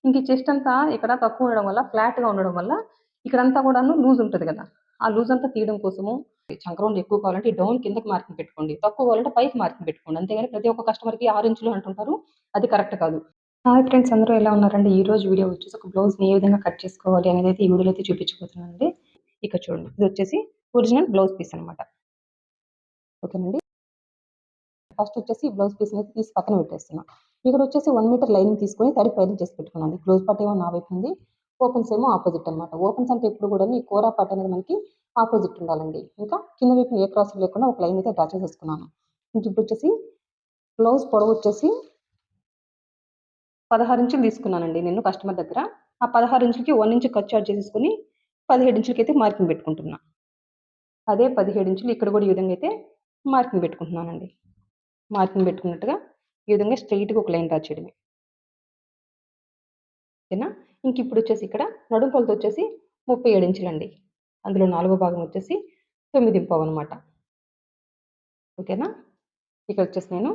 ఇంక ఈ చెస్ట్ అంతా ఇక్కడ తక్కువ ఉండడం వల్ల, ఫ్లాట్‌గా ఉండడం వల్ల ఇక్కడంతా కూడాను లూజ్ ఉంటది గదా! ఆ లూజ్ అంతా తీయడం కోసము చంక రౌండ్ ఎక్కువ కావాలంటే డౌన్ కిందకి మార్కింగ్ పెట్టుకోండి. తక్కువ కావాలంటే పైకి మార్కింగ్ పెట్టుకోండి. అంతేగాని ప్రతి ఒక్క కస్టమర్‌కి 6 ఇంచులు అంటుంటారు. అది కరెక్ట్ కాదు. హాయ్ ఫ్రెండ్స్, అందరూ ఎలా ఉన్నారండి? ఈరోజు వీడియో వచ్చేసి ఒక బ్లౌజ్‌ని ఏ విధంగా కట్ చేసుకోవాలి అనేదైతే ఈ వీడియోలో అయితే చూపించబోతున్నానండి. ఇక్కడ చూడండి. ఇదొచ్చేసి ఒరిజినల్ బ్లౌజ్ పీస్ అనమాట. ఓకేనండి. ఫస్ట్ వచ్చేసి ఈ బ్లౌజ్ పీస్‌ని అయితే తీసి పక్కన పెట్టేస్తున్నా. ఇక్కడొచ్చేసి 1 మీటర్ లైనింగ్ తీసుకొని తడి పైరింగ్ చేసి పెట్టుకున్నానండి. క్లోజ్ పార్ట్ ఏమో నా వైపు ఉంది. ఓపెన్స్ ఏమో ఆపోజిట్ అనమాట. ఓపెన్స్ అంటే ఎప్పుడు కూడాను ఈ కోరా పార్ట్ అనేది మనకి ఆపోజిట్ ఉండాలండి. ఇంకా కింద వైపున ఏ క్రాస్ లేకుండా ఒక లైన్ అయితే డ్రా చేసేసుకున్నాను. ఇంక ఇప్పుడొచ్చేసి బ్లౌజ్ పొడవొచ్చేసి 16 ఇంచులు తీసుకున్నానండి నేను కస్టమర్ దగ్గర. ఆ 16 ఇంచులకి 1 ఇంచ్ కట్ చార్జ్ చేసేసుకొని 17 ఇంచులకైతే మార్కింగ్ పెట్టుకుంటున్నా. అదే 17 ఇంచులు ఇక్కడ కూడా ఈ విధంగా అయితే మార్కింగ్ పెట్టుకుంటున్నానండి. మార్కింగ్ పెట్టుకున్నట్టుగా ఈ విధంగా స్ట్రెయిట్‌గా ఒక లైన్ డ్రా చేయడమే. ఓకేనా? ఇంక ఇప్పుడొచ్చేసి ఇక్కడ నడుము కొలత వచ్చేసి 37 ఇంచులండి. అందులో నాలుగో భాగం వచ్చేసి 9:15 అనమాట. ఓకేనా? ఇక్కడ వచ్చేసి నేను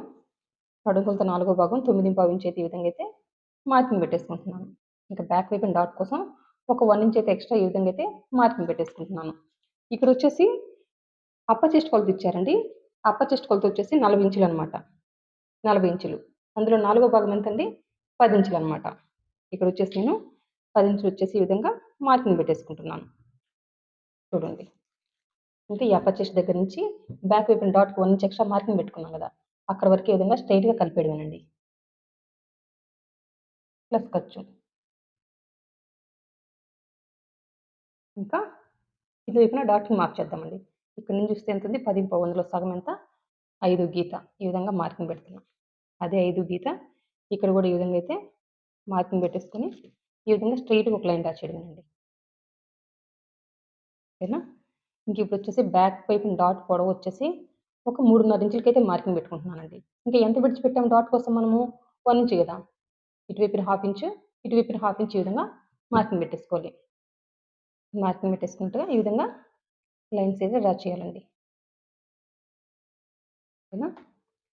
నడుము కొలత నాలుగో భాగం 9:15 ఇంచ్ అయితే ఈ విధంగా అయితే మార్కింగ్ పెట్టేసుకుంటున్నాను. ఇంకా బ్యాక్ వైపున డాట్ కోసం ఒక 1 ఇంచ్ అయితే ఎక్స్ట్రా ఈ విధంగా అయితే మార్కింగ్ పెట్టేసుకుంటున్నాను. ఇక్కడొచ్చేసి అప్పర్ చెస్ట్ కొలత ఇచ్చారండి. అప్పర్ చెస్ట్ కొలత వచ్చేసి 40 ఇంచులనమాట. 40 ఇంచులు. అందులో నాలుగో భాగం ఎంతండి? 10 ఇంచులనమాట. ఇక్కడొచ్చేసి నేను 10 ఇంచులు వచ్చేసి ఈ విధంగా మార్కింగ్ పెట్టేసుకుంటున్నాను. చూడండి. అంటే ఈ అప్పర్ చెస్ట్ దగ్గర నుంచి బ్యాక్ వైపున డాట్‌కి 1 ఇంచ్ ఎక్స్ట్రా మార్కింగ్ పెట్టుకున్నాం గదా! అక్కడి వరకు ఈ విధంగా స్ట్రెయిట్‌గా కలిపేయడమేనండి. ప్లస్ ఖర్చు. ఇంకా ఇటువైపున డాట్‌ని మార్క్ చేద్దామండి. ఇక్కడి నుంచి చూస్తే ఎంతుంది? 10:15 అందులో సగం ఎంత? 5 గీత. ఈ విధంగా మార్కింగ్ పెడుతున్నా. అదే 5 గీత ఇక్కడ కూడా ఈ విధంగా అయితే మార్కింగ్ పెట్టేసుకొని ఈ విధంగా స్ట్రెయిట్‌గా ఒక లైన్ డ్రా చేయడమేనండి. ఓకేనా? ఇంక ఇప్పుడొచ్చేసి బ్యాక్ వైపున డాట్ పొడవు వచ్చేసి ఒక 3:30 ఇంచులకైతే మార్కింగ్ పెట్టుకుంటున్నానండి. ఇంకా ఎంత విడిచిపెట్టాము డాట్ కోసం మనము? 1 ఇంచ్ గదా! ఇటువైపున హాఫ్ ఇంచు, ఇటువైపున హాఫ్ ఇంచ్ ఈ విధంగా మార్కింగ్ పెట్టేసుకోవాలి. మార్కింగ్ పెట్టేసుకున్నట్టుగా ఈ విధంగా లైన్స్ అయితే డ్రా చేయాలండి. ఓకేనా?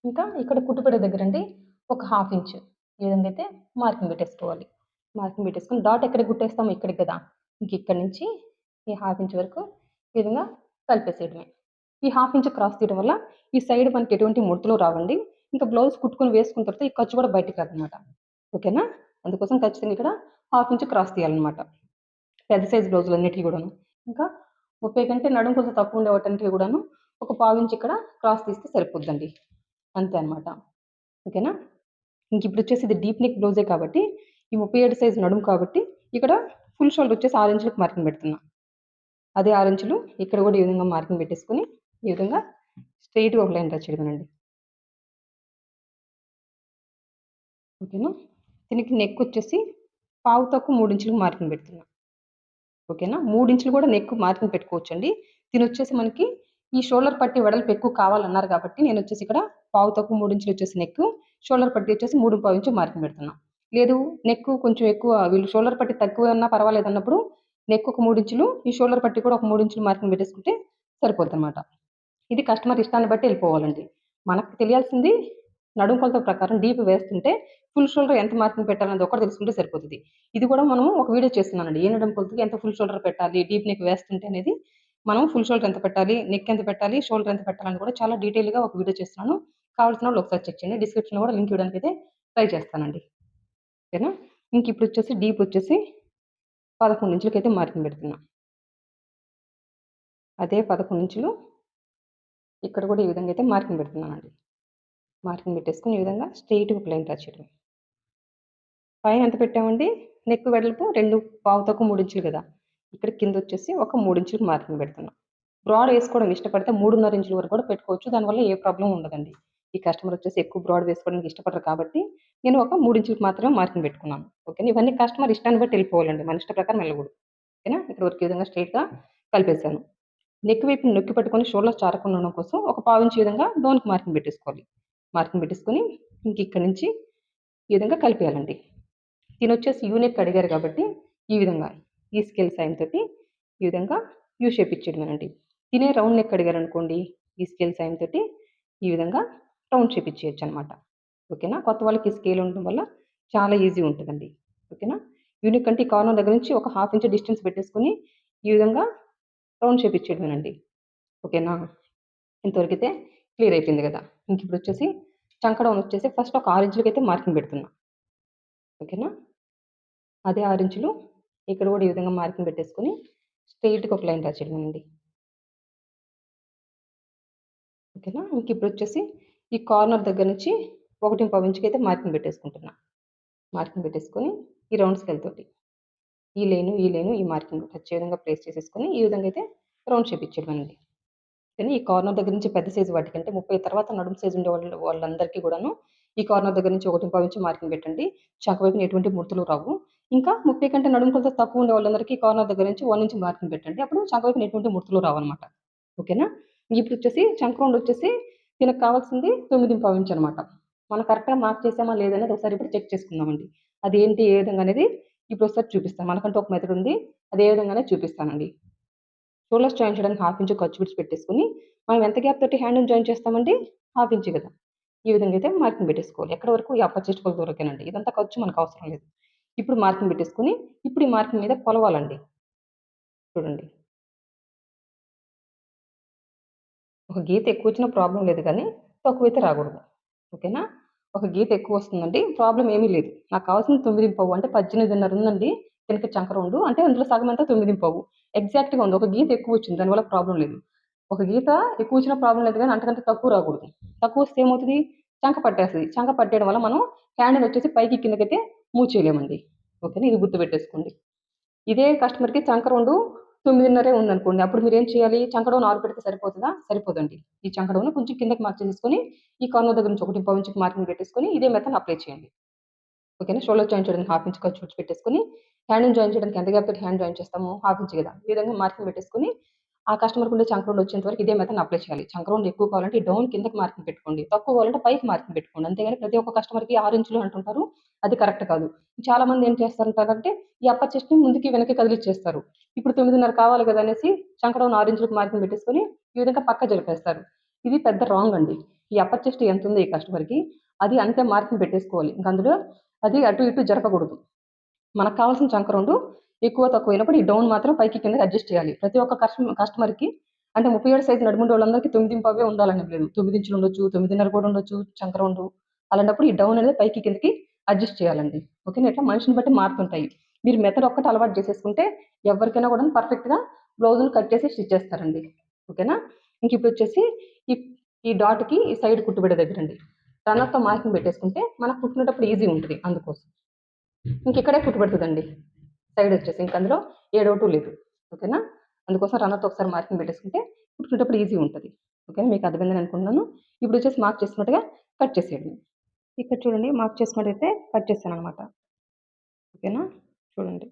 ఇంకా ఇక్కడ కుట్టుపొడి దగ్గరండి ఒక హాఫ్ ఇంచ్ ఈ విధంగా అయితే మార్కింగ్ పెట్టేసుకోవాలి. మార్కింగ్ పెట్టేసుకొని డాట్ ఎక్కడికి కుట్టేస్తామో ఇక్కడికి కదా! ఇంక ఇక్కడి నుంచి ఈ హాఫ్ ఇంచ్ వరకు ఈ విధంగా కలిపేసేయడమే. ఈ హాఫ్ ఇంచ్ క్రాస్ తీయడం వల్ల ఈ సైడ్ మనకి ఎటువంటి ముడతలు రావండి. ఇంకా బ్లౌజ్ కుట్టుకొని వేసుకున్న తర్వాత ఈ ఖర్చు కూడా బయటికి రాదనమాట. ఓకేనా? అందుకోసం ఖచ్చితంగా ఇక్కడ హాఫ్ ఇంచ్ క్రాస్ తీయాలనమాట. పెద్ద సైజ్ బ్లౌజులన్నిటికి గూడాను. ఇంకా 30 కంటే నడుము కొంచెం తక్కువ ఉండే వాటన్నిటికి గూడాను ఒక పావించి ఇక్కడ క్రాస్ తీస్తే సరిపోద్దండి. అంతే అనమాట. ఓకేనా? ఇంకిప్పుడొచ్చేసి ఇది డీప్ నెక్ బ్లౌజే కాబట్టి, ఈ 37 సైజ్ నడుము కాబట్టి, ఇక్కడ ఫుల్ షోల్డర్ వచ్చేసి 6 ఇంచులకు మార్కింగ్ పెడుతున్నా. అదే 6 ఇంచులు ఇక్కడ గూడా ఈ విధంగా మార్కింగ్ పెట్టేసుకొని, ఈ విధంగా స్ట్రెయిట్‌గా ఒక లైన్ డ్రా చేయడమేనండి. ఓకేనా? దీనికి నెక్ వచ్చేసి పావు తక్కువ 3 ఇంచులకు మార్కింగ్ పెడుతున్నా. ఓకేనా? 3 ఇంచులు కూడా నెక్ మార్కింగ్ పెట్టుకోవచ్చండి. దీనొచ్చేసి మనకి ఈ షోల్డర్ పట్టి వెడల్పు ఎక్కువ కావాలన్నారు కాబట్టి నేనొచ్చేసి ఇక్కడ పావు తక్కువ 3 ఇంచులు వచ్చేసి నెక్కు, షోల్డర్ పట్టి వచ్చేసి 3:15 ఇంచు మార్కింగ్ పెడుతున్నా. లేదు నెక్కు కొంచెం ఎక్కువ వీళ్ళు షోల్డర్ పట్టి తక్కువ అన్నా పర్వాలేదన్నప్పుడు నెక్ ఒక 3 ఇంచులు, ఈ షోల్డర్ పట్టి కూడా ఒక 3 ఇంచులు మార్కింగ్ పెట్టేసుకుంటే సరిపోద్దనమాట. ఇది కస్టమర్ ఇష్టాన్ని బట్టి ఎళ్ళిపోవాలండి. మనకు తెలియాల్సింది నడుము కొలత ప్రకారం డీప్ వేస్తుంటే ఫుల్ షోల్డర్ ఎంత మార్కింగ్ పెట్టాలనేది ఒక్కటి తెలుసుకుంటే సరిపోతది. ఇది కూడా మనం ఒక వీడియో చేస్తున్నానండి. ఏ నడుము కొలతకి ఎంత ఫుల్ షోల్డర్ పెట్టాలి, డీప్ నెక్ వేస్తుంటే అనేది మనం ఫుల్ షోల్డర్ ఎంత పెట్టాలి, నెక్ ఎంత పెట్టాలి, షోల్డర్ ఎంత పెట్టాలని కూడా చాలా డీటెయిల్‌గా ఒక వీడియో చేస్తున్నాను. కావాల్సినోళ్ళు ఒకసారి చెక్ చేయండి. డిస్క్రిప్షన్‌లో కూడా లింక్ ఇవ్వడానికైతే ట్రై చేస్తానండి. ఓకేనా? ఇంకిప్పుడొచ్చేసి డీప్ వచ్చేసి 11 ఇంచులకైతే మార్కింగ్ పెడుతున్నా. అదే 11 ఇంచులు ఇక్కడ కూడా ఈ విధంగా అయితే మార్కింగ్ పెడుతున్నానండి. మార్కింగ్ పెట్టేసుకొని ఈ విధంగా స్ట్రెయిట్‌గా ఒక లైన్ డ్రా చేయడమే. పైన ఎంత పెట్టామండి? నెక్ వెడల్పు 2 పావు తక్కువ 3 ఇంచులు గదా! ఇక్కడ కిందొచ్చేసి ఒక 3 ఇంచులకు మార్కింగ్ పెడుతున్నా. బ్రాడ్ ఏసుకోవడం ఇష్టపడితే 3:30 ఇంచుల వరకు కూడా పెట్టుకోవచ్చు. దానివల్ల ఏ ప్రాబ్లమ్ ఉండదండి. ఈ కస్టమర్ వచ్చేసి ఎక్కువ బ్రాడ్ వేసుకోవడానికి ఇష్టపడరు కాబట్టి, నేను ఒక 3 ఇంచులకు మాత్రమే మార్కింగ్ పెట్టుకున్నాను. ఓకేనా? ఇవన్నీ కస్టమర్ ఇష్టాన్ని బట్టి ఎళ్ళిపోవాలండి. మన ఇష్ట ప్రకారం ఎళ్ళకూడదు. ఓకేనా? ఇక్కడ వరకు ఈ విధంగా స్ట్రెయిట్‌గా కలిపేసాను. నెక్ వైపున నొక్కి పట్టుకొని షోల్డర్ చారకుండా ఉండడం కోసం ఒక పావించి విధంగా డౌన్‌కి మార్కింగ్ పెట్టేసుకోవాలి. మార్కింగ్ పెట్టేసుకొని ఇంక ఇక్కడి నుంచి ఈ విధంగా కలిపేయాలండి. తినొచ్చేసి యూ నెక్ అడిగారు కాబట్టి ఈ విధంగా ఈ స్కేల్ సాయంతోటి ఈ విధంగా యూ షేప్ ఇచ్చేయడమేనండి. తినే రౌండ్ నెక్ అడిగారనుకోండి ఈ స్కేల్ సాయంతోటి ఈ విధంగా రౌండ్ షేప్ ఇచ్చేయొచ్చనమాట. ఓకేనా? కొత్త వాళ్ళకి స్కేల్ ఉండడం వల్ల చాలా ఈజీ ఉంటదండి. ఓకేనా? యూనిక్ అంటే ఈ కార్నర్ దగ్గర నుంచి ఒక హాఫ్ ఇంచ్ డిస్టెన్స్ పెట్టేసుకొని ఈ విధంగా రౌండ్ షేప్ ఇచ్చేయడమేనండి. ఓకేనా? ఇంతవరకైతే క్లియర్ అయిపోయింది కదా! ఇంకిప్పుడొచ్చేసి చంక డౌన్ వచ్చేసి ఫస్ట్ ఒక 6 ఇంచులకైతే మార్కింగ్ పెడుతున్నా. ఓకేనా? అదే 6 ఇంచులు ఇక్కడ కూడా ఈ విధంగా మార్కింగ్ పెట్టేసుకొని స్ట్రెయిట్‌గా ఒక లైన్ డ్రా చేయడమేనండి. ఓకేనా? ఇంకిప్పుడొచ్చేసి ఈ కార్నర్ దగ్గర నుంచి 1.25 ఇంచుకైతే మార్కింగ్ పెట్టేసుకుంటున్నా. మార్కింగ్ పెట్టేసుకొని ఈ రౌండ్ స్కేల్‌తోటి ఈ మార్కింగ్ వచ్చే విధంగా ప్లేస్ చేసేసుకొని ఈ విధంగా అయితే రౌండ్ షేప్ ఇచ్చేయడమేనండి. కానీ ఈ కార్నర్ దగ్గర నుంచి పెద్ద సైజు వాటికంటే 30 తర్వాత నడుము సైజు ఉండే వాళ్ళందరికీ కూడాను ఈ కార్నర్ దగ్గర నుంచి 1.25 ఇంచు మార్కింగ్ పెట్టండి. చంక వైపున ఎటువంటి ముడతలు రావు. ఇంకా 30 కంటే నడుము కొలత తక్కువ ఉండే వాళ్ళందరికీ కార్నర్ దగ్గర నుంచి 1 ఇంచ్ మార్కింగ్ పెట్టండి. అప్పుడు చంక వైపున ఎటువంటి ముడతలు రావన్నమాట. ఓకేనా? ఇప్పుడొచ్చేసి చంక రౌండ్ వచ్చేసి దీనికి కావాల్సింది 9.25 ఇంచ్ అనమాట. మనం కరెక్ట్‌గా మార్క్ చేసామా లేదనేది ఒకసారి ఇప్పుడు చెక్ చేసుకుందామండి. అదేంటి, ఏ విధంగా అనేది ఇప్పుడు ఒకసారి చూపిస్తాను. మనకంటూ ఒక మెథడ్ ఉంది. అది ఏ విధంగానే చూపిస్తానండి. షోల్డర్స్ జాయిన్ చేయడానికి హాఫ్ ఇంచ్ ఖర్చు విడిచిపెట్టేసుకొని, మనం ఎంత గ్యాప్ తోటి హ్యాండ్‌ని జాయిన్ చేస్తామండి? హాఫ్ ఇంచ్ కదా! ఈ విధంగా అయితే మార్కింగ్ పెట్టేసుకోవాలి. ఎక్కడి వరకు? ఈ అప్పర్ చెస్ట్ కొలత వరకేనండి. ఇదంతా ఖర్చు మనకు అవసరం లేదు. ఇప్పుడు మార్కింగ్ పెట్టేసుకొని, ఇప్పుడు ఈ మార్కింగ్ మీద కొలవాలండి. చూడండి. ఒక గీత ఎక్కువొచ్చినా ప్రాబ్లమ్ లేదు గానీ, తక్కువైతే రాకూడదు. ఓకేనా? ఒక గీత ఎక్కువొస్తుందండి. ప్రాబ్లమ్ ఏమీ లేదు. నాకు కావాల్సింది 9.25 అంటే 18.5 ఉందండి. వెనక చంక రౌండు. అంటే అందులో సగం ఎంత 9.25 ఎగ్జాక్ట్‌గా ఉంది. ఒక గీత ఎక్కువొచ్చింది. దానివల్ల ప్రాబ్లమ్ లేదు. ఒక గీత ఎక్కువొచ్చినా ప్రాబ్లమ్ లేదు గానీ, అంతకంటే తక్కువ రాకూడదు. తక్కువొస్తే ఏమవుతది? చంక పట్టేస్తది. చంక పట్టేయడం వల్ల మనం హ్యాండిలొచ్చేసి పైకి కిందకైతే మూవ్ చేయలేమండి. ఓకేనా? ఇది గుర్తుపెట్టేసుకోండి. ఇదే కస్టమర్‌కి చంక రౌండు 9:30 ఉందనుకోండి. అప్పుడు మీరేం చేయాలి? చంక డౌన్ 6 పెడితే సరిపోతదా? సరిపోదండి. ఈ చంక డౌన్ కొంచెం కిందకి మార్చేసేసుకొని, ఈ కార్నర్ దగ్గర నుంచి 1.25 ఇంచుకి మార్కింగ్ పెట్టేసుకొని, ఇదే మెథడ్ అప్లై చేయండి. ఓకేనా? షోల్డర్ జాయిన్ చేయడానికి హాఫ్ ఇంచ్ ఖర్చు విడిచిపెట్టేసుకొని, హ్యాండ్‌ని జాయిన్ చేయడానికి ఎంత గ్యాప్ తోటి హ్యాండ్ జాయిన్ చేస్తాము? హాఫ్ ఇంచ్ గదా! ఈ విధంగా మార్కింగ్ పెట్టేసుకొని, ఆ కస్టమర్‌కుండే చంక రౌండ్ వచ్చేంత వరకు ఇదే మెథడ్‌ని అప్లై చేయాలి. చంక రౌండ్ ఎక్కువ కావాలంటే డౌన్ కిందకి మార్కింగ్ పెట్టుకోండి. తక్కువ కావాలంటే పైకి మార్కింగ్ పెట్టుకోండి. అంతేగాని ప్రతి ఒక్క కస్టమర్‌కి 6 ఇంచులు అంటుంటారు. అది కరెక్ట్ కాదు. చాలా మంది ఏం చేస్తారంటారంటే, ఈ అప్పర్ చెస్ట్‌ని ముందుకి, వెనక్కి కదిలిచ్చేస్తారు. ఇప్పుడు 9:30 కావాలి గదా! అనేసి చంక డౌన్ 6 ఇంచులకి మార్కింగ్ పెట్టేసుకొని, ఈ విధంగా పక్కకు జరిపేస్తారు. ఇది పెద్ద రాంగ్ అండి. ఈ అప్పర్ చెస్ట్ ఎంతుందో ఈ కస్టమర్‌కి, అది అంతే మార్కింగ్ పెట్టేసుకోవాలి. ఇంక అందులో అది అటు ఇటు జరపకూడదు. మనకు కావాల్సిన చంక రౌండు ఎక్కువ, తక్కువ అయినప్పుడు ఈ డౌన్ మాత్రం పైకి, కిందకి అడ్జస్ట్ చేయాలి. ప్రతి ఒక్క కస్టమర్‌కి అంటే 37 సైజ్ నడుముండోళ్ళందరికీ 9.25 ఉండాలని లేదు. 9 ఇంచులు ఉండొచ్చు, 9:30 కూడా ఉండొచ్చు చంక రౌండు. అలాంటప్పుడు ఈ డౌన్ అనేది పైకి, కిందకి అడ్జస్ట్ చేయాలండి. ఓకేనా? ఇట్లా మనిషిని బట్టి మారుతుంటాయి. మీరు మెథడ్ ఒక్కటి అలవాటు చేసేసుకుంటే ఎవరికైనా కూడా పర్ఫెక్ట్‌గా బ్లౌజులు కట్ చేసి స్టిచ్ చేస్తారండి. ఓకేనా? ఇంకిప్పుడొచ్చేసి ఈ ఈ డాట్‌కి ఈ సైడ్ కుట్టుబెడ దగ్గరండి. రన్నర్‌తో మార్కింగ్ పెట్టేసుకుంటే మనకు కుట్టుకునేటప్పుడు ఈజీ ఉంటది అందుకోసం. ఇంకిక్కడే కుట్టుపడుతదండి. సైడొచ్చేసి. ఇంకందులో ఏ డౌటు లేదు. ఓకేనా? అందుకోసం రన్నర్‌తో ఒకసారి మార్కింగ్ పెట్టేసుకుంటే కుట్టుకునేటప్పుడు ఈజీ ఉంటది. ఓకేనా? మీకు అర్థమైందని అనుకుంటున్నాను. ఇప్పుడొచ్చేసి మార్క్ చేసుకున్నట్టుగా కట్ చేసేయడమే. ఇక్కడ చూడండి మార్క్ చేసుకున్నట్టయితే కట్ చేశాననమాట. ఓకేనా? చూడండి.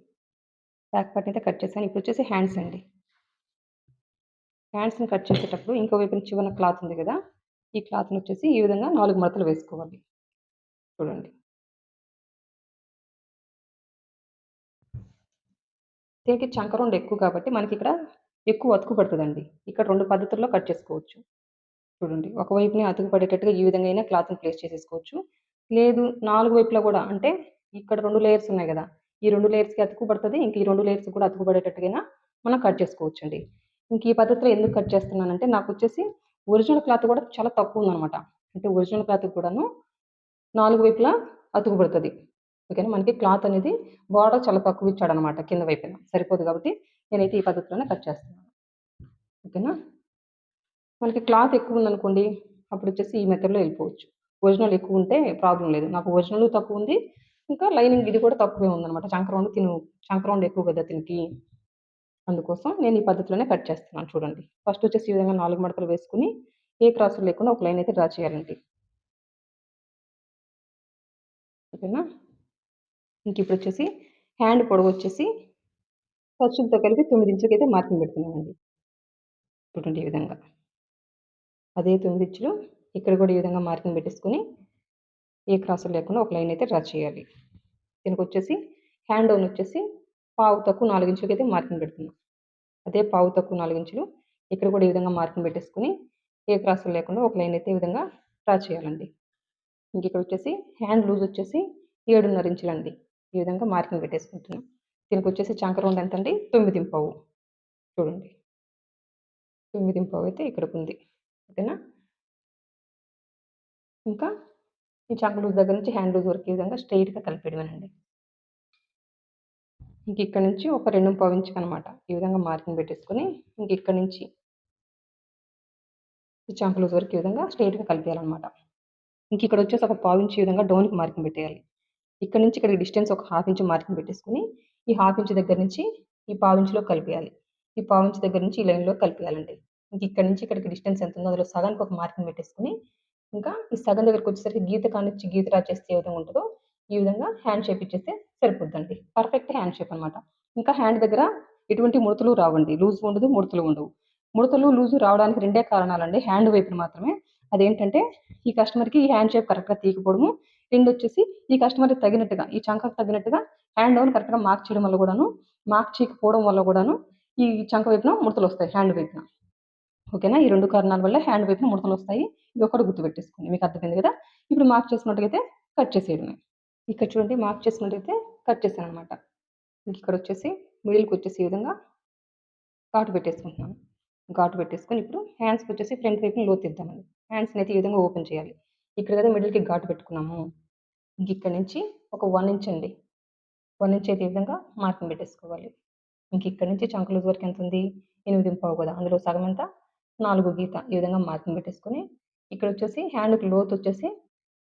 బ్యాక్ పార్ట్ అయితే కట్ చేశాను. ఇప్పుడొచ్చేసి హ్యాండ్స్ అండి. హ్యాండ్స్‌ని కట్ చేసేటప్పుడు ఇంకో వైపున చివరన క్లాత్ ఉంది గదా! ఈ క్లాత్‌నొచ్చేసి ఈ విధంగా 4 మడతలు వేసుకోవాలి. చూడండి. దీనికి చంక రౌండ్ ఎక్కువ కాబట్టి మనకిక్కడ ఎక్కువ అతుకు పడతదండి. ఇక్కడ 2 పద్ధతుల్లో కట్ చేసుకోవచ్చు. చూడండి. ఒకవైపునే అతుకు పడేటట్టుగా ఈ విధంగా అయినా క్లాత్‌ని ప్లేస్ చేసేసుకోవచ్చు. లేదు 4 వైపులా గూడా అంటే ఇక్కడ 2 లేయర్స్ ఉన్నాయి గదా! ఈ 2 లేయర్స్‌కి అతుకు పడతది. ఇంక ఈ 2 లేయర్స్‌కి కూడా అతుకు పడేటట్టుగైనా మనం కట్ చేసుకోవచ్చండి. ఇంక ఈ పద్ధతిలో ఎందుకు కట్ చేస్తున్నానంటే నాకొచ్చేసి ఒరిజినల్ క్లాత్ గూడా చాలా తక్కువుందనమాట. అంటే ఒరిజినల్ క్లాత్‌కి కూడాను 4 వైపులా అతుకు పడతది. ఓకేనా? మనకి క్లాత్ అనేది బోర్డర్ చాలా తక్కువిచ్చాడనమాట కింద వైపున. సరిపోదు కాబట్టి నేనైతే ఈ పద్ధతిలోనే కట్ చేస్తున్నాను. ఓకేనా? మనకి క్లాత్ ఎక్కువుందనుకోండి, అప్పుడొచ్చేసి ఈ మెథడ్‌లో ఎళ్ళిపోవచ్చు. ఒరిజినల్ ఎక్కువుంటే ప్రాబ్లమ్ లేదు. నాకు ఒరిజినలు తక్కువుంది. ఇంకా లైనింగ్ ఇది కూడా తక్కువే ఉందనమాట. చంక రౌండ్ ఎక్కువ గదా! తినకి. అందుకోసం నేను ఈ పద్ధతిలోనే కట్ చేస్తున్నాను చూడండి. ఫస్టొచ్చేసి ఈ విధంగా 4 మడతలు వేసుకొని, ఏ క్రాసులు లేకుండా ఒక లైన్ అయితే డ్రా చేయాలండి. ఓకేనా? ఇంకిప్పుడొచ్చేసి హ్యాండ్ పొడవొచ్చేసి ఖర్చులతో కలిపి 9 ఇంచులకైతే మార్కింగ్ పెడుతున్నానండి. చూడండి ఈ విధంగా. అదే 9 ఇంచులు ఇక్కడ కూడా ఈ విధంగా మార్కింగ్ పెట్టేసుకొని, ఏ క్రాసులు లేకుండా ఒక లైన్ అయితే డ్రా చేయాలి. దీనికొచ్చేసి హ్యాండ్ డౌన్ వచ్చేసి పావు తక్కువ 4 ఇంచులకైతే మార్కింగ్ పెడుతున్నా. అదే పావు తక్కువ 4 ఇంచులు ఇక్కడ కూడా ఈ విధంగా మార్కింగ్ పెట్టేసుకొని, ఏ క్రాసులు లేకుండా ఒక లైన్ అయితే ఈ విధంగా డ్రా చేయాలండి. ఇంకిక్కడొచ్చేసి హ్యాండ్ లూజ్ వచ్చేసి 7.5 ఇంచులండి. ఈ విధంగా మార్కింగ్ పెట్టేసుకుంటున్నాం. దీనికి వచ్చేసి చంక రౌండ్ ఎంత అండి? 9:15. చూడండి 9:15 అయితే ఇక్కడికి ఉంది. ఓకేనా? ఇంకా ఈ చంక లూజ్ దగ్గర నుంచి హ్యాండ్ లూజ్ వరకు ఈ విధంగా స్ట్రెయిట్‌గా కలిపేయడమేనండి. ఇంక ఇక్కడ నుంచి ఒక 2:15 ఇంచుకనమాట. ఈ విధంగా మార్కింగ్ పెట్టేసుకొని ఇంక ఇక్కడ నుంచి ఈ చంక లూజ్ వరకు ఈ విధంగా స్ట్రెయిట్‌గా కలిపేయాలనమాట. ఇంక ఇక్కడ వచ్చేసి ఒక పావు ఇంచు ఈ విధంగా డౌన్‌కి మార్కింగ్ పెట్టేయాలి. ఇక్కడ నుంచి ఇక్కడికి డిస్టెన్స్ ఒక హాఫ్ ఇంచ్ మార్కింగ్ పెట్టేసుకొని ఈ హాఫ్ ఇంచ్ దగ్గర నుంచి ఈ పావు ఇంచులో కలిపేయాలి. ఈ పావు ఇంచ్ దగ్గర నుంచి ఈ లైన్‌లో కలిపేయాలండి. ఇంక ఇక్కడ నుంచి ఇక్కడికి డిస్టెన్స్ ఎంత ఉందో అందులో సగానికి ఒక మార్కింగ్ పెట్టేసుకొని ఇంకా ఈ సగం దగ్గరకొచ్చేసరికి గీత కానిచ్చి గీత డ్రా చేస్తే ఏ విధంగా ఉంటదో, ఈ విధంగా హ్యాండ్ షేప్ ఇచ్చేస్తే సరిపోద్దండి. పర్ఫెక్ట్ హ్యాండ్ షేప్ అనమాట. ఇంకా హ్యాండ్ దగ్గర ఎటువంటి ముడతలు రావండి. లూజ్ ఉండదు, ముడతలు ఉండవు. ముడతలు, లూజు రావడానికి 2 కారణాలండి. హ్యాండ్ వైపున మాత్రమే. అదేంటంటే ఈ కస్టమర్‌కి ఈ హ్యాండ్ షేప్ కరెక్ట్‌గా తీయకపోవడము. రెండొచ్చేసి ఈ కస్టమర్‌కి తగినట్టుగా, ఈ చంకకు తగినట్టుగా హ్యాండ్ డౌన్ కరెక్ట్‌గా మార్క్ చేయడం వల్ల గూడాను, మార్క్ చేయకపోవడం వల్ల గూడాను ఈ చంక వైపున ముడతలొస్తాయి హ్యాండ్ వైపున. ఓకేనా? ఈ 2 కారణాల వల్ల హ్యాండ్ వైపున ముడతలొస్తాయి. ఇదొక్కటి గుర్తుపెట్టేసుకోండి. మీకు అర్థమైంది గదా! ఇప్పుడు మార్క్ చేసుకున్నట్టయితే కట్ చేసేయడమే. ఇక్కడ చూడండి మార్క్ చేసుకున్నట్టయితే కట్ చేశాననమాట. ఇంకిక్కడొచ్చేసి మిడిల్‌కొచ్చేసి ఈ విధంగా ఘాటు పెట్టేసుకుంటున్నాను. ఘాటు పెట్టేసుకొని ఇప్పుడు హ్యాండ్స్‌కొచ్చేసి ఫ్రంట్ వైపున లోతు హ్యాండ్స్‌నైతే ఈ విధంగా ఓపెన్ చేయాలి. ఇక్కడ కదా మిడిల్‌కి ఘాటు పెట్టుకున్నాము. ఇంకిక్కడి నుంచి ఒక 1 ఇంచ్ అండి. 1 ఇంచ్ అయితే ఈ విధంగా మార్కింగ్ పెట్టేసుకోవాలి. ఇంకిక్కడి నుంచి చంక లూజ్ వరకు ఎంతుంది? 8:15 కదా! అందులో సగం ఎంత? 4 గీత. ఈ విధంగా మార్కింగ్ పెట్టేసుకొని, ఇక్కడొచ్చేసి హ్యాండ్‌కి లోతొచ్చేసి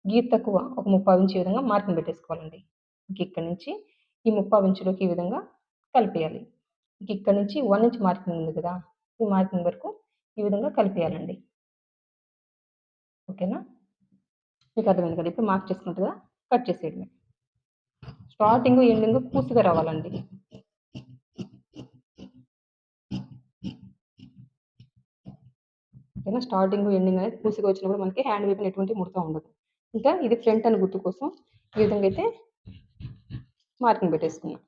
గీత తక్కువ ఒక 3/4 ఇంచ్ ఈ విధంగా మార్కింగ్ పెట్టేసుకోవాలండి. ఇంకిక్కడి నుంచి ఈ 3/4 ఇంచులోకి ఈ విధంగా కలిపేయాలి. ఇంకిక్కడి నుంచి 1 ఇంచ్ మార్కింగ్ ఉంది కదా! ఈ మార్కింగ్ వరకు ఈ విధంగా కలిపేయాలండి. ఓకేనా? మీకు అర్థమైంది కదా! ఇప్పుడు మార్క్ చేసుకున్నట్టుగా కట్ చేసేయడమే. స్టార్టింగు, ఎండింగు పూర్తిగా రావాలండి. ఓకేనా? స్టార్టింగు, ఎండింగ్ అనేది పూర్తిగా వచ్చినప్పుడు మనకి హ్యాండ్ వైపున ఎటువంటి ముడత ఉండదు. ఇంకా ఇది ఫ్రంట్ అని గుర్తు కోసం ఈ విధంగా అయితే మార్కింగ్ పెట్టేసుకున్నా.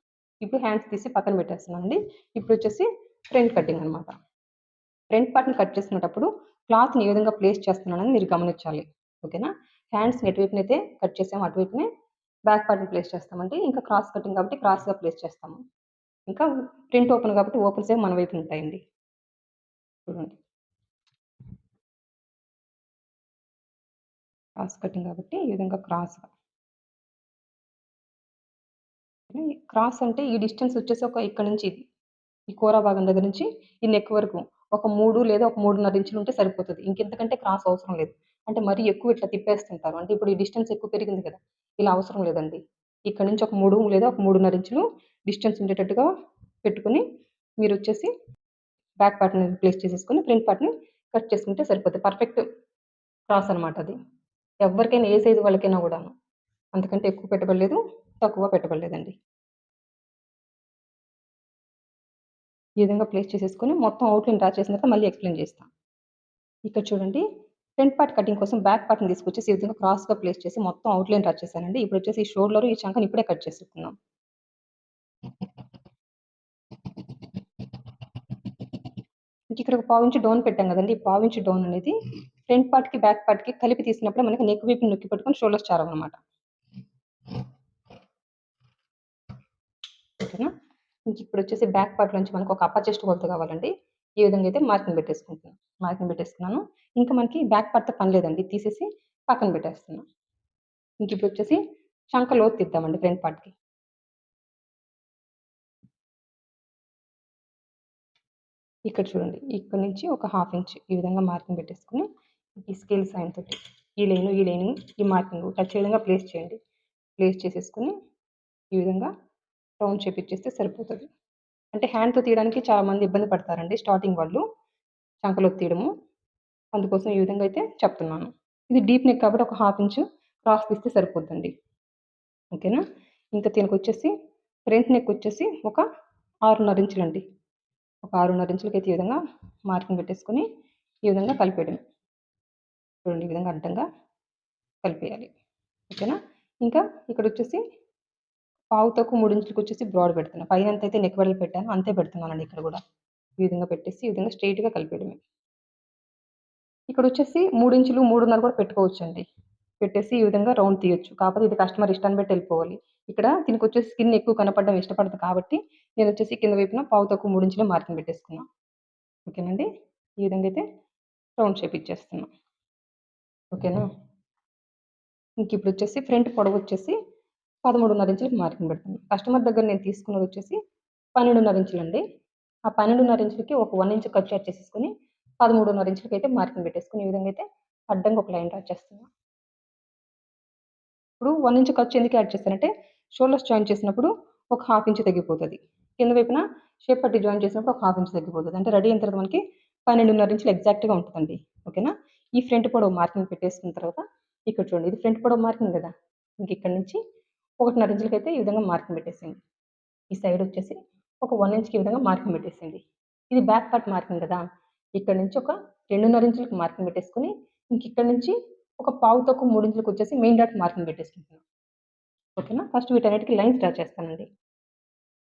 ఇప్పుడు హ్యాండ్స్ తీసి పక్కన పెట్టేస్తున్నానండి. ఇప్పుడొచ్చేసి ఫ్రంట్ కటింగ్ అనమాట. ఫ్రంట్ పార్ట్‌ని కట్ చేసుకునేటప్పుడు క్లాత్‌ని ఏ విధంగా ప్లేస్ చేస్తున్నానని మీరు గమనించాలి. ఓకేనా? హ్యాండ్స్‌ని ఎటువైపునైతే కట్ చేసామో అటువైపునే బ్యాక్ పార్ట్‌ని ప్లేస్ చేస్తామండి. ఇంకా క్రాస్ కటింగ్ కాబట్టి క్రాస్‌గా ప్లేస్ చేస్తాము. ఇంకా ఫ్రంట్ ఓపెన్ కాబట్టి ఓపెన్స్ ఏమో మన వైపున ఉంటాయండి. చూడండి. క్రాస్ కటింగ్ కాబట్టి ఈ విధంగా క్రాస్‌గా. క్రాస్ అంటే ఈ డిస్టెన్స్ వచ్చేసి ఒక ఇక్కడ నుంచి ఈ కూర భాగం దగ్గర నుంచి ఈ నెక్ వరకు ఒక 3 లేదా ఒక 3:30 ఇంచులు ఉంటే సరిపోతది. ఇంకెంతకంటే క్రాస్ అవసరం లేదు. అంటే మరీ ఎక్కువ ఇట్లా తిప్పేస్తుంటారు. అంటే ఇప్పుడు ఈ డిస్టెన్స్ ఎక్కువ పెరిగింది కదా! ఇలా అవసరం లేదండి. ఇక్కడ నుంచి ఒక 3 లేదా ఒక 3:30 ఇంచులు డిస్టెన్స్ ఉండేటట్టుగా పెట్టుకొని మీరొచ్చేసి బ్యాక్ పార్ట్‌ని ప్లేస్ చేసేసుకొని ఫ్రంట్ పార్ట్‌ని కట్ చేసుకుంటే సరిపోద్ది. పర్ఫెక్ట్ క్రాస్ అనమాట అది. ఎవ్వరికైనా ఏ సైజ్ వాళ్ళకైనా గూడాను. అంతకంటే ఎక్కువ పెట్టబడలేదు. తక్కువ పెట్టబడలేదండి. ఈ విధంగా ప్లేస్ చేసేసుకొని మొత్తం ఔట్‌లైన్ డ్రా చేసిన తర్వాత మళ్ళీ ఎక్స్‌ప్లెయిన్ చేస్తా. ఇక్కడ చూడండి ఫ్రంట్ పార్ట్ కటింగ్ కోసం బ్యాక్ పార్ట్‌ని తీసుకొచ్చేసి ఈ విధంగా క్రాస్‌గా ప్లేస్ చేసి మొత్తం ఔట్‌లైన్ డ్రా చేశానండి. ఇప్పుడొచ్చేసి ఈ షోల్డర్, ఈ చంకని ఇప్పుడే కట్ చేసేసుకుందాం. ఇంకిక్కడ ఒక పావించి డౌన్ పెట్టాం గదండీ! ఈ పావించి డౌన్ అనేది ఫ్రంట్ పార్ట్‌కి, బ్యాక్ పార్ట్‌కి కలిపి తీసినప్పుడే మనకి నెక్ వైపున నొక్కి పట్టుకొని షోల్డర్స్ చారవనమాట. ఓకేనా? ఇంకిప్పుడొచ్చేసి బ్యాక్ పార్ట్ నుంచి మనకు ఒక అప్పర్ చెస్ట్ కొలత కావాలండి. ఈ విధంగా అయితే మార్కింగ్ పెట్టేసుకుంటున్నాను. మార్కింగ్ పెట్టేసుకున్నాను. ఇంకా మనకి బ్యాక్ పార్ట్‌తో పని లేదండి. తీసేసి పక్కన పెట్టేస్తున్నా. ఇంకిప్పుడొచ్చేసి చంక లోతు తీద్దామండి ఫ్రంట్ పార్ట్‌కి. ఇక్కడ చూడండి. ఇక్కడి నుంచి ఒక హాఫ్ ఇంచ్ ఈ విధంగా మార్కింగ్ పెట్టేసుకొని, ఈ స్కేల్ సాయం తోటి ఈ లైను, ఈ మార్కింగు టచ్ అయ్యే విధంగా ప్లేస్ చేయండి. ప్లేస్ చేసేసుకొని, ఈ విధంగా రౌండ్ షేప్ ఇచ్చేస్తే సరిపోతది. అంటే హ్యాండ్‌తో తీయడానికి చాలా మంది ఇబ్బంది పడతారండి స్టార్టింగ్ వాళ్ళు. చంకలోతు తీయడము. అందుకోసం ఈ విధంగా అయితే చెప్తున్నాను. ఇది డీప్ నెక్ కాబట్టి ఒక హాఫ్ ఇంచు క్రాస్ తీస్తే సరిపోద్దండి. ఓకేనా? ఇంకా దీనికొచ్చేసి ఫ్రంట్ నెక్ వచ్చేసి ఒక 6:30 ఇంచులండి. ఒక 6:30 ఇంచులకైతే ఈ విధంగా మార్కింగ్ పెట్టేసుకొని, ఈ విధంగా కలిపేయడమే. చూడండి ఈ విధంగా అడ్డంగా కలిపేయాలి. ఓకేనా? ఇంకా ఇక్కడొచ్చేసి పావు తక్కువ 3 ఇంచులకొచ్చేసి బ్రాడ్ పెడుతున్నా. పైన ఎంతైతే నెక్ వెడల్పు పెట్టానో అంతే పెడుతున్నానండి ఇక్కడ గూడా. ఈ విధంగా పెట్టేసి, ఈ విధంగా స్ట్రెయిట్‌గా కలిపేయడమే. ఇక్కడొచ్చేసి 3 ఇంచులు, 3:30 కూడా పెట్టుకోవచ్చండి. పెట్టేసి ఈ విధంగా రౌండ్ తీయొచ్చు. కాకపోతే ఇది కస్టమర్ ఇష్టాన్ని బట్టి వెళ్ళిపోవాలి. ఇక్కడ దీనికొచ్చేసి స్కిన్ ఎక్కువ కనపడడం ఇష్టపడదు కాబట్టి నేనొచ్చేసి కింద వైపున పావు తక్కువ 3 ఇంచుల మార్కింగ్ పెట్టేసుకున్నా. ఓకేనండి. ఈ విధంగా అయితే రౌండ్ షేప్ ఇచ్చేస్తున్నా. ఓకేనా. ఇంకిప్పుడొచ్చేసి ఫ్రంట్ పొడవొచ్చేసి 13.5 ఇంచులకి మార్కింగ్ పెడుతున్నా. కస్టమర్ దగ్గర నేను తీసుకున్నదొచ్చేసి 12.5 ఇంచులండి. ఆ 12.5 ఇంచులకి ఒక 1 ఇంచ్ ఖర్చు యాడ్ చేసేసుకొని 13.5 ఇంచులకైతే మార్కింగ్ పెట్టేసుకొని ఈ విధంగా అయితే అడ్డంగా ఒక లైన్ డ్రా చేస్తున్నా. ఇప్పుడు 1 ఇంచ్ ఖర్చు ఎందుకు యాడ్ చేశానంటే షోల్డర్స్ జాయిన్ చేసినప్పుడు ఒక హాఫ్ ఇంచ్ తగ్గిపోతది. కింద వైపున షేప్ పట్టి జాయిన్ చేసినప్పుడు ఒక హాఫ్ ఇంచ్ తగ్గిపోతది. అంటే రెడీ అయిన తర్వాత మనకి 12.5 ఇంచులు ఎగ్జాక్ట్‌గా ఉంటదండి. ఓకేనా. ఈ ఫ్రంట్ పొడవు మార్కింగ్ పెట్టేసుకున్న తర్వాత ఇక్కడ చూడండి ఇది ఫ్రంట్ పొడవు మార్కింగ్ గదా! ఇంకిక్కడి నుంచి 1.5 ఇంచులకైతే ఈ విధంగా మార్కింగ్ పెట్టేసేయండి. ఈ సైడ్ వచ్చేసి ఒక 1 ఇంచ్‌కి ఈ విధంగా మార్కింగ్ పెట్టేసేయండి. ఇది బ్యాక్ పార్ట్ మార్కింగ్ గదా! ఇక్కడి నుంచి ఒక 2.5 ఇంచులకి మార్కింగ్ పెట్టేసుకొని ఇంకిక్కడి నుంచి ఒక పావు తక్కువ 3 ఇంచులకొచ్చేసి మెయిన్ డాట్ మార్కింగ్ పెట్టేసుకుంటున్నాను. ఓకేనా. ఫస్ట్ వీటన్నిటికి లైన్స్ డ్రా చేస్తానండి.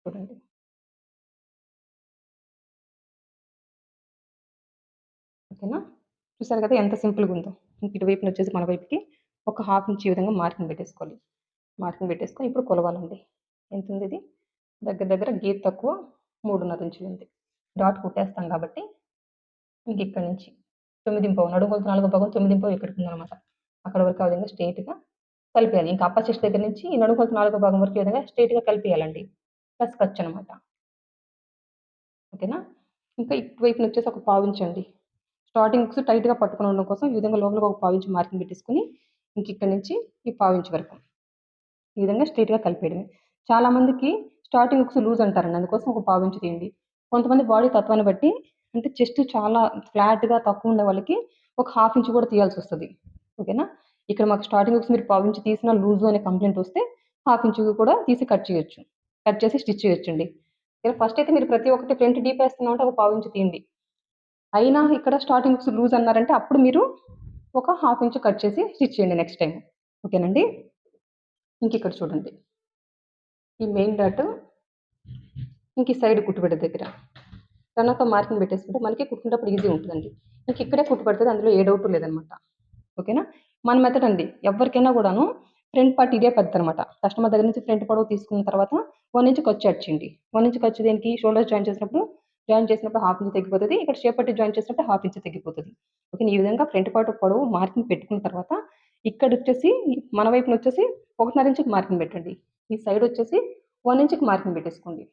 చూడండి. ఓకేనా. చూసారు కదా ఎంత సింపుల్‌గుందో. ఇంక ఇటువైపునొచ్చేసి మన వైపుకి ఒక హాఫ్ ఇంచ్ ఈ విధంగా మార్కింగ్ పెట్టేసుకోవాలి. మార్కింగ్ పెట్టేసుకొని ఇప్పుడు కొలవాలండి. ఎంతుందిది? దగ్గర దగ్గర గీత తక్కువ 3.5 ఇంచులుంది. డాట్ కుట్టేస్తాం కాబట్టి ఇంకిక్కడి నుంచి 9 నడుము కొలత 4 భాగం 9 ఇక్కడికుందనమాట. అక్కడ వరకు ఆ విధంగా స్ట్రెయిట్‌గా కలిపేయాలి. ఇంకా అప్పర్ చెస్ట్ దగ్గర నుంచి ఈ నడుము కొలత 4 భాగం వరకు ఈ విధంగా స్ట్రెయిట్‌గా కలిపేయాలండి. ప్లస్ ఖర్చనమాట. ఓకేనా. ఇంకా ఇటువైపునొచ్చేసి ఒక పావించండి. స్టార్టింగ్ హుక్స్ టైట్‌గా పట్టుకొని ఉండడం కోసం ఈ విధంగా లోపలికి ఒక పావించి మార్కింగ్ పెట్టేసుకొని ఇంకిక్కడి నుంచి ఈ పావించి వరకు ఈ విధంగా స్ట్రెయిట్‌గా కలిపేయడమే. చాలామందికి స్టార్టింగ్ హుక్స్ లూజ్ అంటారండి. అందుకోసం ఒక పావించి తీయండి. కొంతమంది బాడీ తత్వాన్ని బట్టి అంటే చెస్ట్ చాలా ఫ్లాట్‌గా తక్కువ ఉండే వాళ్ళకి ఒక హాఫ్ ఇంచ్ కూడా తీయాల్సొస్తది. ఓకేనా. ఇక్కడ మాకు స్టార్టింగ్ హుక్స్ మీరు పావించి తీసినా లూజు అనే కంప్లెయింట్ వస్తే హాఫ్ ఇంచ్ కూడా తీసి కట్ చేయొచ్చు. కట్ చేసి స్టిచ్ చేయొచ్చండి. ఫస్ట్ అయితే మీరు ప్రతి ఒక్కటి ఫ్రంట్ డీప్ ఏస్తున్నామంటే ఒక పావించి తీయండి. అయినా ఇక్కడ స్టార్టింగ్ హుక్స్ లూజ్ అన్నారంటే అప్పుడు మీరు ఒక హాఫ్ ఇంచ్ కట్ చేసి స్టిచ్ చేయండి నెక్స్ట్ టైమ్. ఓకేనండి. ఇంకిక్కడ చూడండి. ఈ మెయిన్ డాట్ ఇంక ఈ సైడ్ కుట్టుబెట్ట దగ్గర రన్నర్‌తో మార్కింగ్ పెట్టేసుకుంటే మనకి కుట్టుకునేటప్పుడు ఈజీ ఉంటదండి. ఇంకిక్కడే కుట్టు పడతది. అందులో ఏ డౌటు లేదనమాట. ఓకేనా. మన మెథడ్ అండి. ఎవ్వరికైనా గూడాను ఫ్రంట్ పార్ట్ ఇదే పద్ధతనమాట. కస్టమర్ దగ్గర నుంచి ఫ్రంట్ పొడవు తీసుకున్న తర్వాత 1 ఇంచ్ ఖర్చు యాడ్ చేయండి. 1 ఇంచ్ ఖర్చు దేనికి? షోల్డర్స్ జాయిన్ చేసినప్పుడు హాఫ్ ఇంచ్ తగ్గిపోతది. ఇక్కడ షేప్ పట్టి జాయిన్ చేసినప్పుడు హాఫ్ ఇంచ్ తగ్గిపోతది. ఓకేనా. ఈ విధంగా ఫ్రంట్ పార్ట్ పొడవు మార్కింగ్ పెట్టుకున్న తర్వాత ఇక్కడొచ్చేసి మన వైపునొచ్చేసి 1.5 ఇంచుకి మార్కింగ్ పెట్టండి. ఈ సైడొచ్చేసి 1 ఇంచ్‌కి మార్కింగ్ పెట్టేసుకోండి.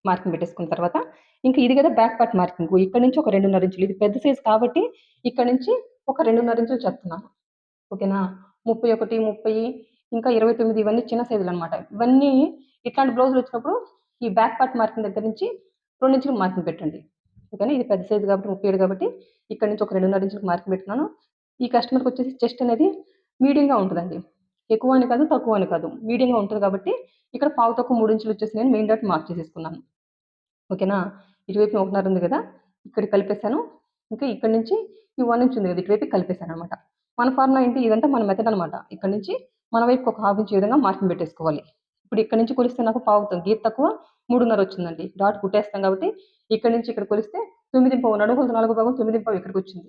మార్కింగ్ పెట్టేసుకున్న తర్వాత ఇంక ఇది గదా బ్యాక్ పార్ట్ మార్కింగు. ఇక్కడి నుంచి ఒక 2.5 ఇంచులు. ఇది పెద్ద సైజ్ కాబట్టి ఇక్కడి నుంచి ఒక 2.5 ఇంచులు చెప్తున్నాను. ఓకేనా. 31, 30 ఇంకా 29 ఇవన్నీ చిన్న సైజులనమాట. ఇవన్నీ ఇట్లాంటి బ్లౌజులొచ్చినప్పుడు ఈ బ్యాక్ పార్ట్ మార్కింగ్ దగ్గర నుంచి 2 ఇంచులు మార్కింగ్ పెట్టండి. ఓకేనా. ఇది పెద్ద సైజు కాబట్టి 37 కాబట్టి ఇక్కడి నుంచి ఒక 2.5 ఇంచులకు మార్కింగ్ పెట్టుకున్నాను. ఈ కస్టమర్‌కొచ్చేసి చెస్ట్ అనేది మీడియంగా ఉంటదండి. ఎక్కువ అని కాదు, తక్కువ అని కాదు. మీడియంగా ఉంటది కాబట్టి ఇక్కడ పావు తక్కువ 3 ఇంచులు వచ్చేసి నేను మెయిన్ డాట్ మార్క్ చేసేసుకున్నాను. ఓకేనా. ఇటువైపున 1.5 ఉంది గదా! ఇక్కడ కలిపేసాను. ఇంకా ఇక్కడి నుంచి ఈ 1 ఇంచ్ ఉంది గదా! ఇటువైపుకి కలిపేసాననమాట. మన ఫార్ములా ఏంటి? ఇదంతా మన మెథడ్ అనమాట. ఇక్కడి నుంచి మన వైపుకి ఒక హాఫ్ ఇంచ్ ఈ విధంగా మార్కింగ్ పెట్టేసుకోవాలి. ఇప్పుడు ఇక్కడి నుంచి కొలిస్తే నాకు పావు గీత తక్కువ 3.5 వచ్చిందండి. డాట్ కుట్టేస్తాం కాబట్టి ఇక్కడి నుంచి ఇక్కడ కొలిస్తే 9 నడుము కొలత 4 భాగం 9 ఇక్కడికొచ్చింది.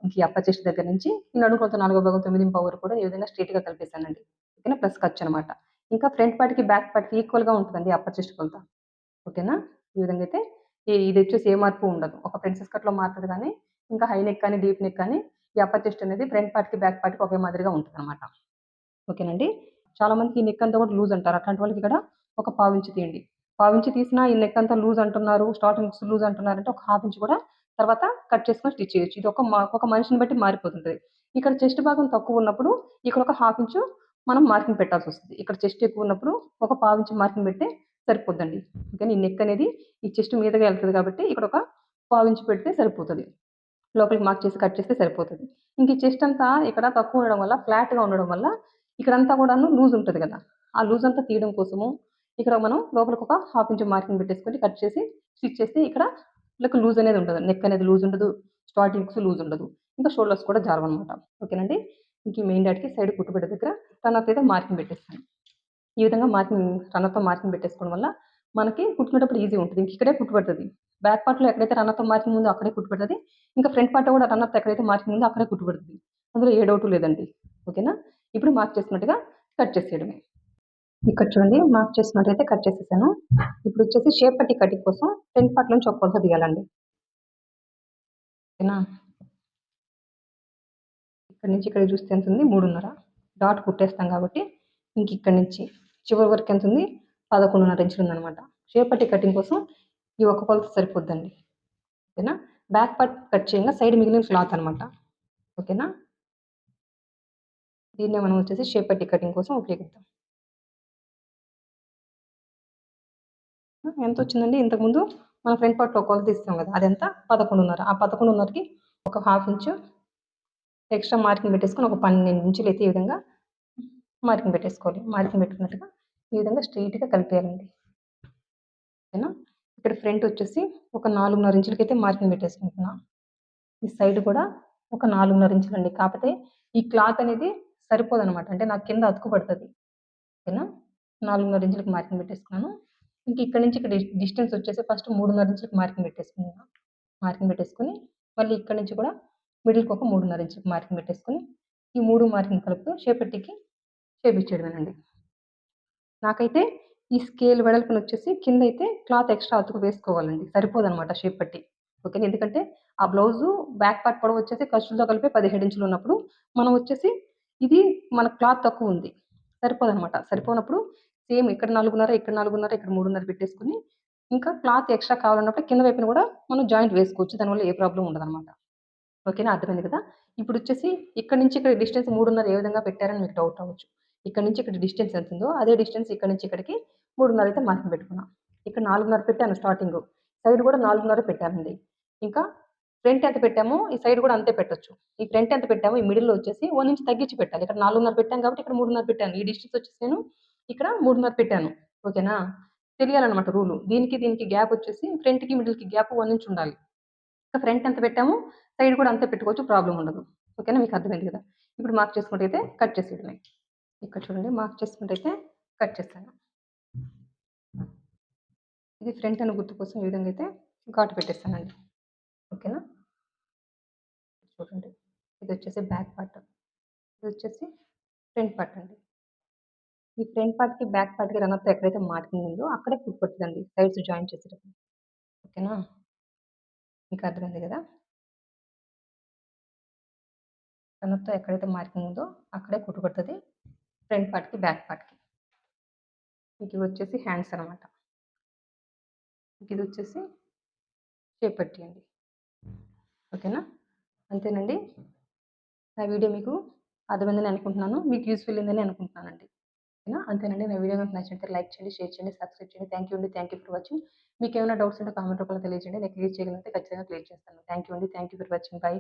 ఇంక ఈ అప్పర్ చెస్ట్ దగ్గర నుంచి ఈ నడుము కొలత 4 భాగం 9 వరకు కూడా ఈ విధంగా స్ట్రెయిట్‌గా కలిపేసానండి. ఓకేనా. ప్లస్ ఖర్చనమాట. ఇంకా ఫ్రంట్ పార్ట్‌కి, బ్యాక్ పార్ట్‌కి ఈక్వల్‌గా ఉంటదండి అప్పర్ చెస్ట్ కొలత. ఓకేనా. ఈ విధంగా అయితే ఇదొచ్చేసి ఏ మార్పు ఉండదు. ఒక ప్రిన్సెస్ కట్‌లో మారుతది గానీ, ఇంకా హై నెక్ కానీ, డీప్ నెక్ కానీ, ఈ అప్పర్ చెస్ట్ అనేది ఫ్రంట్ పార్ట్‌కి, బ్యాక్ పార్ట్‌కి ఒకే మాదిరిగా ఉంటదనమాట. ఓకేనండి. చాలా మందికి ఈ నెక్ అంతా కూడా లూజ్ అంటారు. అట్లాంటి వాళ్ళకి ఇక్కడ ఒక పావించి తీయండి. పావించి తీసినా ఈ నెక్ అంతా లూజ్ అంటున్నారు, స్టార్టింగ్ హుక్స్ లూజ్ అంటున్నారంటే ఒక హాఫ్ ఇంచ్ కూడా తర్వాత కట్ చేసుకొని స్టిచ్ చేయొచ్చు. ఇది ఒక మనిషిని బట్టి మారిపోతుంటది. ఇక్కడ చెస్ట్ భాగం తక్కువున్నప్పుడు ఇక్కడ ఒక హాఫ్ ఇంచు మనం మార్కింగ్ పెట్టాల్సొస్తది. ఇక్కడ చెస్ట్ ఎక్కువున్నప్పుడు ఒక పావించి మార్కింగ్ పెడితే సరిపోద్దండి. ఓకేనా. ఈ నెక్ అనేది ఈ చెస్ట్ మీదగా ఎళ్తది కాబట్టి ఇక్కడ ఒక పావించి పెడితే సరిపోతది. లోపలికి మార్క్ చేసి కట్ చేస్తే సరిపోతది. ఇంక ఈ చెస్ట్ అంతా ఇక్కడ తక్కువ ఉండడం వల్ల, ఫ్లాట్‌గా ఉండడం వల్ల ఇక్కడంతా కూడాను లూజ్ ఉంటది గదా! ఆ లూజ్ అంతా తీయడం కోసము ఇక్కడ మనం లోపలికి ఒక హాఫ్ ఇంచ్ మార్కింగ్ పెట్టేసుకొని కట్ చేసి స్టిచ్ చేస్తే ఇక్కడ వీళ్ళకి లూజ్ అనేది ఉండదు. నెక్ అనేది లూజ్ ఉండదు. స్టార్టింగ్ హుక్స్ లూజ్ ఉండదు. ఇంకా షోల్డర్స్ కూడా జారవనమాట. ఓకేనండి. ఇంక ఈ మెయిన్ డాట్‌కి సైడ్ కుట్టుబిడ్డ దగ్గర టర్నప్ అయితే మార్కింగ్ పెట్టేస్తాను. ఈ విధంగా మార్కింగ్ రన్నర్‌తో మార్కింగ్ పెట్టేసుకోవడం వల్ల మనకి కుట్టుకునేటప్పుడు ఈజీ ఉంటది. ఇంక ఇక్కడే కుట్టు పడతది. బ్యాక్ పార్ట్‌లో ఎక్కడైతే రన్నర్‌తో మార్కింగ్ ఉందో అక్కడే కుట్టు పడతది. ఇంకా ఫ్రంట్ పార్ట్‌లో కూడా రన్నర్‌తో ఎక్కడైతే మార్కింగ్ ఉందో అక్కడే కుట్టు పడతది. అందులో ఏ డౌటు లేదండి. ఓకేనా. ఇప్పుడు మార్క్ చేసినట్టుగా కట్ చేసేయడమే. ఇక్కడ చూడండి మార్క్ చేసినట్టయితే కట్ చేసేసాను. ఇప్పుడు వచ్చేసి షేప్ పట్టి కటింగ్ కోసం ఫ్రంట్ పార్ట్ నుంచి ఒక కొలత తీయాలండి. ఓకేనా? ఇక్కడ నుంచి ఇక్కడికి చూస్తే ఎంత ఉంది? 3.5. డాట్ కుట్టేస్తాం కాబట్టి ఇంక ఇక్కడి నుంచి చివరి వరకు ఎంత ఉంది? 11.5 ఇంచులు ఉందనమాట. షేప్ పట్టి కటింగ్ కోసం ఈ ఒక కొలత సరిపోద్దండి. ఓకేనా? బ్యాక్ పార్ట్ కట్ చేయంగా సైడ్ మిగిలిన క్లాత్ అనమాట. ఓకేనా? దీన్నే మనం వచ్చేసి షేప్ పట్టి కటింగ్ కోసం ఉపయోగిద్దాం. ఎంత వచ్చిందండి? ఇంతకుముందు మనం ఫ్రంట్ పార్ట్‌లో కొలత తీస్తాం కదా! అదెంత? 11.5. ఆ 11.5కి ఒక హాఫ్ ఇంచు ఎక్స్ట్రా మార్కింగ్ పెట్టేసుకొని ఒక 12 ఇంచులు అయితే ఈ విధంగా మార్కింగ్ పెట్టేసుకోవాలి. మార్కింగ్ పెట్టుకున్నట్టుగా ఈ విధంగా స్ట్రెయిట్‌గా కలిపేయాలండి. ఓకేనా? ఇక్కడ ఫ్రంట్ వచ్చేసి ఒక 4.5 ఇంచులకైతే మార్కింగ్ పెట్టేసుకుంటున్నా. ఈ సైడ్ కూడా ఒక 4.5 ఇంచులండి. కాకపోతే ఈ క్లాత్ అనేది సరిపోదనమాట. అంటే నాకు కింద అతుకు పడతది. ఓకేనా? 4.5 ఇంచులకి మార్కింగ్ పెట్టేసుకున్నాను. ఇంక ఇక్కడి నుంచి ఇక్కడ డిస్టెన్స్ వచ్చేసి ఫస్ట్ 3.5 ఇంచులకి మార్కింగ్ పెట్టేసుకున్నా. మార్కింగ్ పెట్టేసుకొని మళ్ళీ ఇక్కడి నుంచి కూడా మిడిల్‌కి ఒక 3.5 ఇంచులకి మార్కింగ్ పెట్టేసుకొని ఈ 3 మార్కింగ్ కలుపుతూ షేపెట్టికి షేప్ ఇచ్చేయడమేనండి. నాకైతే ఈ స్కేల్ వెడల్పునొచ్చేసి కిందైతే క్లాత్ ఎక్స్‌ట్రా అతుకు వేసుకోవాలండి. సరిపోదనమాట షేప్ పట్టి. ఓకేనా? ఎందుకంటే ఆ బ్లౌజు బ్యాక్ పార్ట్ పొడవొచ్చేసి ఖర్చులతో కలిపి 17 ఇంచులున్నప్పుడు మనం వచ్చేసి ఇది మన క్లాత్ తక్కువుంది. సరిపోదనమాట. సరిపోనప్పుడు సేమ్ ఇక్కడ 4.5, ఇక్కడ 4.5, ఇక్కడ 3.5 పెట్టేసుకొని ఇంకా క్లాత్ ఎక్స్‌ట్రా కావాలన్నప్పుడు కింద వైపున కూడా మనం జాయింట్ వేసుకోవచ్చు. దానివల్ల ఏ ప్రాబ్లమ్ ఉండదనమాట. ఓకేనా? అర్థమైంది కదా! ఇప్పుడొచ్చేసి ఇక్కడి నుంచి ఇక్కడ డిస్టెన్స్ 3.5 ఏ విధంగా పెట్టారని మీకు డౌట్ రావచ్చు. ఇక్కడి నుంచి ఇక్కడ డిస్టెన్స్ ఎంతుందో అదే డిస్టెన్స్ ఇక్కడి నుంచి ఇక్కడికి 3.5 అయితే మార్కింగ్ పెట్టుకున్నా. ఇక్కడ 4.5 పెట్టాను స్టార్టింగు. సైడ్ కూడా 4.5 పెట్టానండి. ఇంకా ఫ్రంట్ ఎంత పెట్టామో ఈ సైడ్ కూడా అంతే పెట్టొచ్చు. ఈ ఫ్రంట్ ఎంత పెట్టామో ఈ మిడిల్‌లో వచ్చేసి 1 ఇంచ్ తగ్గించి పెట్టాలి. ఇక్కడ 4.5 పెట్టాం కాబట్టి ఇక్కడ 3.5 పెట్టాను. ఈ డిస్టెన్స్ వచ్చేసి నేను ఇక్కడ 3.5 పెట్టాను. ఓకేనా? తెలియాలన్నమాట రూలు. దీనికి దీనికి గ్యాప్ వచ్చేసి ఫ్రంట్‌కి, మిడిల్‌కి గ్యాప్ 1 ఇంచ్ ఉండాలి. ఫ్రంట్ ఎంత పెట్టామో సైడ్ కూడా అంతే పెట్టుకోవచ్చు. ప్రాబ్లమ్ ఉండదు. ఓకేనా? మీకు అర్థమైంది కదా! ఇప్పుడు మార్క్ చేసుకుంటైతే కట్ చేసేయడమే. ఇక్కడ చూడండి మార్క్ చేసుకుంటైతే కట్ చేశాను. ఇది ఫ్రంట్ అనే గుర్తు కోసం ఈ విధంగా అయితే ఘాటు పెట్టేస్తానండి. ఓకేనా? చూడండి. ఇదొచ్చేసి బ్యాక్ పార్ట్. ఇదొచ్చేసి ఫ్రంట్ పార్ట్ అండి. ఈ ఫ్రంట్ పార్ట్‌కి, బ్యాక్ పార్ట్‌కి రనర్‌తో ఎక్కడైతే మార్కింగ్ ఉందో అక్కడే కుట్టు పడుతదండి సైడ్స్ జాయిన్ చేసేటప్పుడు. ఓకేనా? మీకు అర్థమైంది కదా! రనర్‌తో ఎక్కడైతే మార్కింగ్ ఉందో అక్కడే కుట్టు పడతది. ఫ్రంట్ పార్ట్‌కి, బ్యాక్ పార్ట్‌కి. మీకు ఇవొచ్చేసి హ్యాండ్స్ అనమాట. ఇదొచ్చేసి షేప్ పట్టీ అండి. ఓకేనా? అంతేనండి. నా వీడియో మీకు అర్థమైందని అనుకుంటున్నాను. మీకు యూజ్‌ఫుల్ అయిందని అనుకుంటున్నానండి. ఓకేనా? అంతేనండి. నా వీడియో గనుక నచ్చినట్లయితే లైక్ చేయండి, షేర్ చేయండి, సబ్స్క్రైబ్ చేయండి. థాంక్ యూ అండి. Thank you for watching. మీకేమైనా డౌట్స్ ఉంటే కామెంట్ రూపంలో తెలియజేయండి. నేను క్లియర్ చేయగలిగితే ఖచ్చితంగా క్లియర్ చేస్తాను. థాంక్ యూ అండి. Thank you for watching. By.